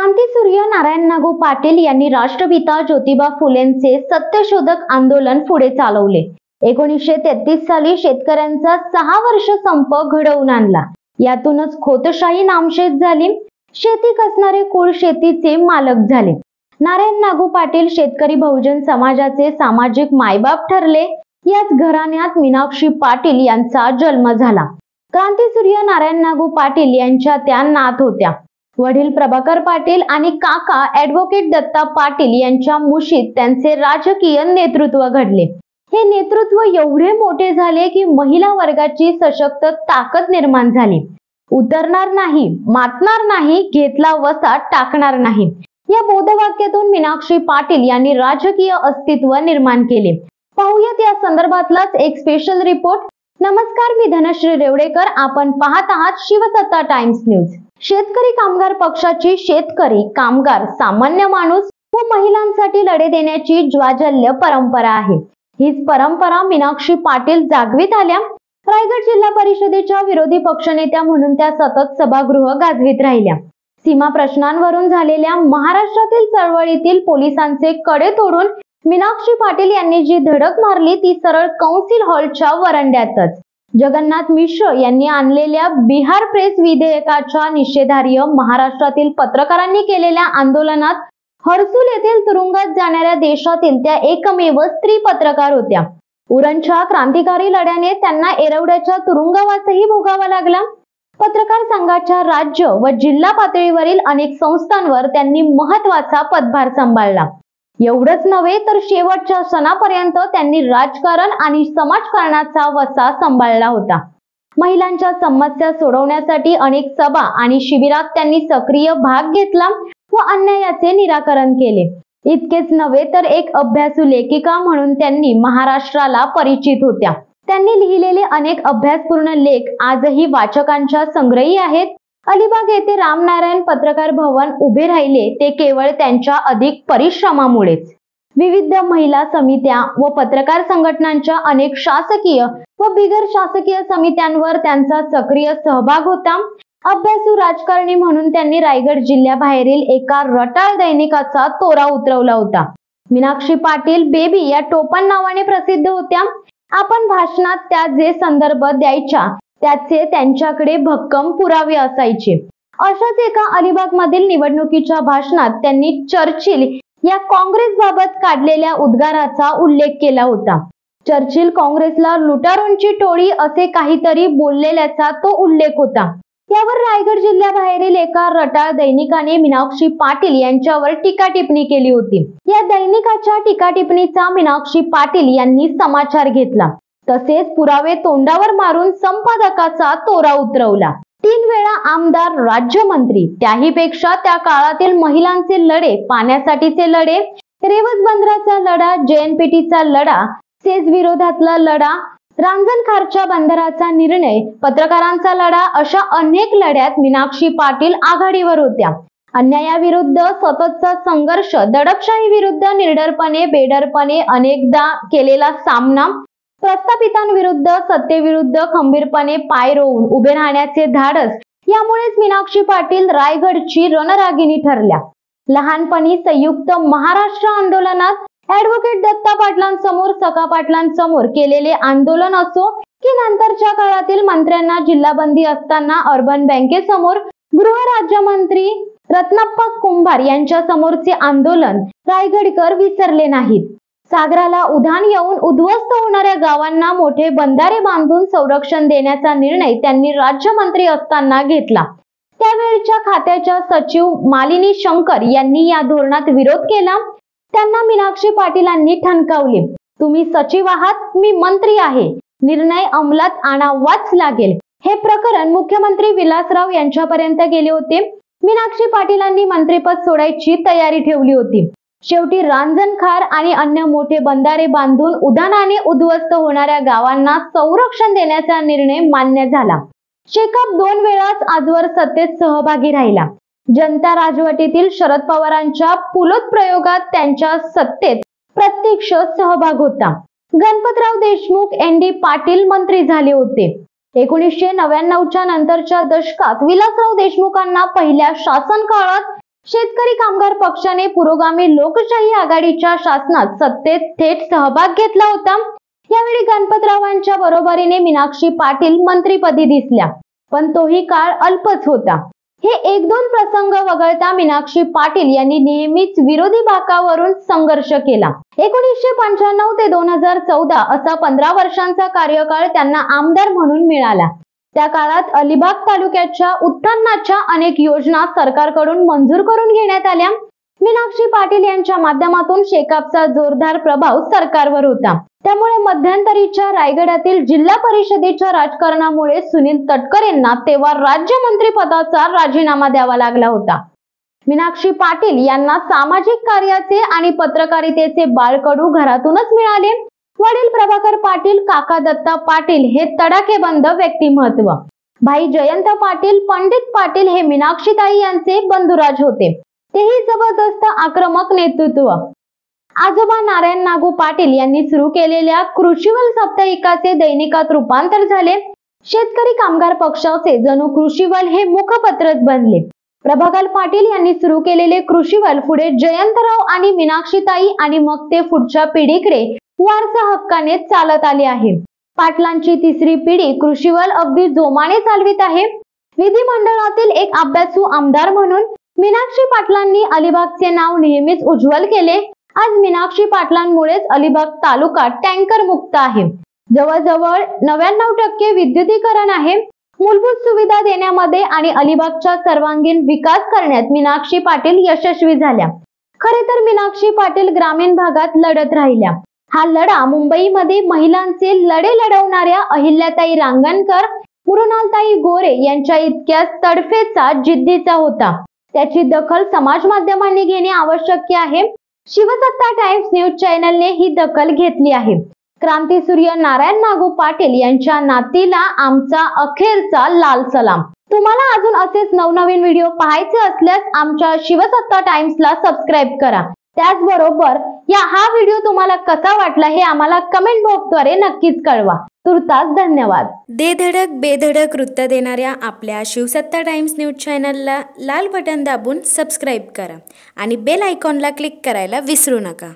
क्रांतीसूर्य नारायण नागू पाटील यांनी राष्ट्रपिता ज्योतिबा फुलेंचे सत्यशोधक आंदोलन पुढे चालवले। 1933 साली शेतकऱ्यांचा 6 वर्ष संप घडवून आणला। यातूनच खोतशाही नामशेष झाली। शेती कसणारे कुळ शेतीचे मालक झाले। नारायण नागू पाटील शेतकरी बहुजन समाजाचे सामाजिक मायबाप ठरले। याच घराण्यात मीनाक्षी पाटील यांचा जन्म झाला। क्रांतीसूर्य नारायण नागू पाटील यांच्या त्या नात होत्या। वडील प्रभाकर पाटील आणि काका ॲडव्होकेट दत्ता पाटील यांच्या मुशीत त्यांचे राजकीय नेतृत्व घडले। हे नेतृत्व एवढे मोठे झाले की महिला वर्गाची सशक्त ताकद निर्माण झाली। उतरणार नाही, मातणार नाही, घेतला वसा टाकणार नाही, या बोधवाक्यातून मीनाक्षी पाटील यांनी राजकीय अस्तित्व निर्माण केले। पाहूयात या संदर्भातलाच एक स्पेशल रिपोर्ट। नमस्कार, मी धनश्री रेवडेकर, आपण पाहत आहात शिवसत्ता टाइम्स न्यूज। शेतकरी कामगार पक्षाची शेतकरी, कामगार, सामान्य माणूस व महिलांसाठी लढे देण्याची ज्वाज्वल्य परंपरा आहे। हीच परंपरा मीनाक्षी पाटील जागवित आल्या। रायगड जिल्हा परिषदेच्या विरोधी पक्षनेत्या म्हणून त्या सतत सभागृह गाजवित राहिल्या। सीमा प्रश्नांवरून झालेल्या महाराष्ट्रातील चळवळीतील पोलिसांचे कडे तोडून मीनाक्षी पाटील यांनी जी धडक मारली ती सरळ कौन्सिल हॉलच्या वरांड्यातच। जगन्नाथ मिश्र यांनी आणलेल्या बिहार प्रेस विधेयकाच्या निषेधार्थ महाराष्ट्रातील पत्रकारांनी केलेल्या आंदोलनात हर्सुल येथील तुरुंगात जाणाऱ्या देशातील त्या एकमेव स्त्री पत्रकार होत्या। उरणच्या क्रांतिकारी लढ्याने त्यांना एरवड्याच्या तुरुंगवासही भोगावा लागला। पत्रकार संघाच्या राज्य व जिल्हा पातळीवरील अनेक संस्थांवर त्यांनी महत्त्वाचा पदभार सांभाळला। एवढंच नव्हे तर शेवटच्या क्षणापर्यंत त्यांनी राजकारण आणि समाजकारणाचा वसा सांभाळला होता। महिलांच्या समस्या सोडवण्यासाठी अनेक सभा आणि शिबिरात त्यांनी सक्रिय भाग घेतला व अन्यायाचे निराकरण केले। इतकेच नव्हे तर एक अभ्यासू लेखिका म्हणून त्यांनी महाराष्ट्राला परिचित होत्या। त्यांनी लिहिलेले अनेक अभ्यासपूर्ण लेख आजही वाचकांच्या संग्रही आहेत। अलिबाग येथे रामनारायण पत्रकार भवन उभे राहिले ते केवळ त्यांच्या अधिक परिश्रमामुळेच। विविध महिला समित्या व पत्रकार संघटनांच्या अनेक शासकीय व बिगर शासकीय समित्यांवर त्यांचा सक्रिय सहभाग होता। अभ्यासू राजकारणी म्हणून त्यांनी रायगड जिल्ह्याबाहेरील एका रटाळ दैनिकाचा तोरा उतरवला होता। मीनाक्षी पाटील बेबी या टोपण नावाने प्रसिद्ध होत्या। आपण भाषणात त्या जे संदर्भ द्यायच्या त्याचे त्यांच्याकडे भक्कम पुरावे असायचे। अशाच एका अलिबाग मधील निवडणुकीच्या भाषणात त्यांनी चर्चिल या काँग्रेस बाबत काढलेल्या उद्गाराचा उल्लेख केला होता। चर्चिल काँग्रेसला लुटारूंची टोळी असे काहीतरी बोललेल्याचा तो उल्लेख होता। यावर रायगड जिल्ह्याबाहेरील एका रटाळ दैनिकाने मीनाक्षी पाटील यांच्यावर टीका टिप्पणी केली होती। या दैनिकाच्या टीका टिप्पणीचा मीनाक्षी पाटील यांनी समाचार घेतला। तसेच पुरावे तोंडावर मारून संपादकाचा तोरा उतरवला। 3 वेळा आमदार, राज्यमंत्री, त्याही पेक्षा त्या काळातील महिलांचे लढे, पाण्यासाठीचे लढे, रेवज बंदराचा लढा, JNPTचा लढा, सेज विरोधातला लढा, रांजणखारच्या बंदराचा निर्णय, पत्रकारांचा लढा अशा अनेक लढ्यात मीनाक्षी पाटील आघाडीवर होत्या। अन्यायाविरुद्ध सततचा संघर्ष, दडपशाही विरुद्ध निडरपणे, बेडरपणे अनेकदा केलेला सामना, प्रस्थापितांविरुद्ध, सत्तेविरुद्ध खंबीरपणे पाय रोवून उभे राहण्याचे धाडस, यामुळेच मीनाक्षी पाटील रायगडची रणरागिणी ठरल्या। लहानपणी संयुक्त महाराष्ट्र आंदोलनात ॲडव्होकेट दत्ता पाटलांसमोर, सखा पाटलांसमोर केलेले आंदोलन असो की नंतरच्या काळातील मंत्र्यांना जिल्हाबंदी असताना अर्बन बँकेसमोर गृहराज्यमंत्री रत्नाप्पा कुंभार यांच्या समोरचे आंदोलन रायगडकर विसरले नाहीत। सागराला उधाण येऊन उद्ध्वस्त होणाऱ्या गावांना मोठे बंधारे बांधून संरक्षण देण्याचा निर्णय त्यांनी राज्यमंत्री असताना घेतला। त्यावेळच्या खात्याच्या सचिव मालिनी शंकर यांनी या धोरणात विरोध केला। त्यांना मीनाक्षी पाटीलांनी ठणकावले, तुम्ही सचिव आहात, मी मंत्री आहे, निर्णय अंमलात आणावाच लागेल। हे प्रकरण मुख्यमंत्री विलासराव यांच्यापर्यंत गेले होते। मीनाक्षी पाटीलांनी मंत्रीपद सोडायची तयारी ठेवली होती। शेवटी रांजणखार आणि अन्य मोठे बंधारे बांधून उधाणाने उद्ध्वस्त होणाऱ्या गावांना संरक्षण देण्याचा निर्णय मान्य झाला। शेकाप 2 वेळाच आजवर सत्तेत सहभागी राहिला। जनता राजवटीतील शरद पवारांच्या पुलोत प्रयोगात त्यांच्या सत्तेत प्रत्यक्ष सहभाग होता। गणपतराव देशमुख, ND पाटील मंत्री झाले होते। 1999च्या नंतरच्या दशकात विलासराव देशमुखांना पहिल्या शासन काळात शेतकरी कामगार पक्षाने पुरोगामी लोकशाही आघाडीच्या शासनात सत्तेत थेट सहभाग घेतला होता। यावेळी गणपतरावांच्या बरोबरीने मीनाक्षी पाटील मंत्रिपदी दिसल्या, पण तोही काळ अल्पच होता। हे एक दोन प्रसंग वगळता मीनाक्षी पाटील यांनी नेहमीच विरोधी बाकावरून संघर्ष केला। 1995 ते 2014 असा 15 वर्षांचा कार्यकाळ त्यांना आमदार म्हणून मिळाला। त्या काळात अलिबाग तालुक्याच्या उत्थानाच्या अनेक योजना सरकारकडून मंजूर करून घेण्यात आल्या। मीनाक्षी पाटील यांच्या माध्यमातून शेकापचा जोरदार प्रभाव सरकारवर होता। त्यामुळे मध्यंतरीच्या रायगडातील जिल्हा परिषदेच्या राजकारणामुळे सुनील तटकरे यांना तेव्हा राज्यमंत्री पदाचा राजीनामा द्यावा लागला होता। मीनाक्षी पाटील यांना सामाजिक कार्याचे आणि पत्रकारितेचे बाळकडू घरातूनच मिळाले। वडील प्रभाकर पाटील, काका दत्ता पाटील हे तडाखेबंद व्यक्तिमत्व। भाई जयंत पाटील, पंडित पाटील हे मीनाक्षीताई यांचे बंधुराज होते। तेही जबरदस्त आक्रमक नेतृत्व। आजोबा नारायण नागू पाटील यांनी सुरू केलेल्या कृषीवल साप्ताहिकाचे दैनिकात रूपांतर झाले। शेतकरी कामगार पक्षाचे जणू कृषीवल हे मुखपत्रच बनले। प्रभाकर पाटील यांनी सुरू केलेले कृषीवल पुढे जयंतराव आणि मीनाक्षीताई आणि मग ते पुढच्या पिढीकडे वारसा हक्काने चालत आले आहे। पाटलांची तिसरी पिढी कृषीवल अगदी जोमाने चालवित आहे। विधिमंडळातील एक अभ्यासू आमदार म्हणून मीनाक्षी पाटलांनी अलिबागचे नाव नेहमीच उज्ज्वल केले। आज मीनाक्षी पाटलांमुळेच अलिबाग तालुका टँकर मुक्त आहे। जवळजवळ 99% विद्युतीकरण आहे। मूलभूत सुविधा देण्यामध्ये आणि अलिबागचा सर्वांगीण विकास करण्यात मीनाक्षी पाटील यशस्वी झाल्या। खरे तर मीनाक्षी पाटील ग्रामीण भागात लढत राहिल्या। हा लढा मुंबईमध्ये महिलांचे लढे लढवणाऱ्या अहिल्याताई रांगणकर, मृणालताई गोरे यांच्या इतक्या तडफेचा, जिद्दीचा होता। त्याची दखल समाज माध्यमांनी घेणे आवश्यक आहे। शिवसत्ता टाइम्स न्यूज चॅनलने ही दखल घेतली आहे। क्रांतीसूर्य नारायण नागू पाटील यांच्या नातीला आमचा अखेरचा लाल सलाम। तुम्हाला अजून असेच नवनवीन व्हिडिओ पाहायचे असल्यास आमच्या शिवसत्ता टाइम्सला सबस्क्राइब करा। त्याचबरोबर हा व्हिडिओ तुम्हाला कसा वाटला हे आम्हाला कमेंट बॉक्सद्वारे नक्कीच कळवा। तुर्तास धन्यवाद। दे धडक बेधडक वृत्त देणाऱ्या आपल्या शिवसत्ता टाइम्स न्यूज चॅनलला लाल बटन दाबून सबस्क्राइब करा आणि बेल आयकॉनला क्लिक करायला विसरू नका।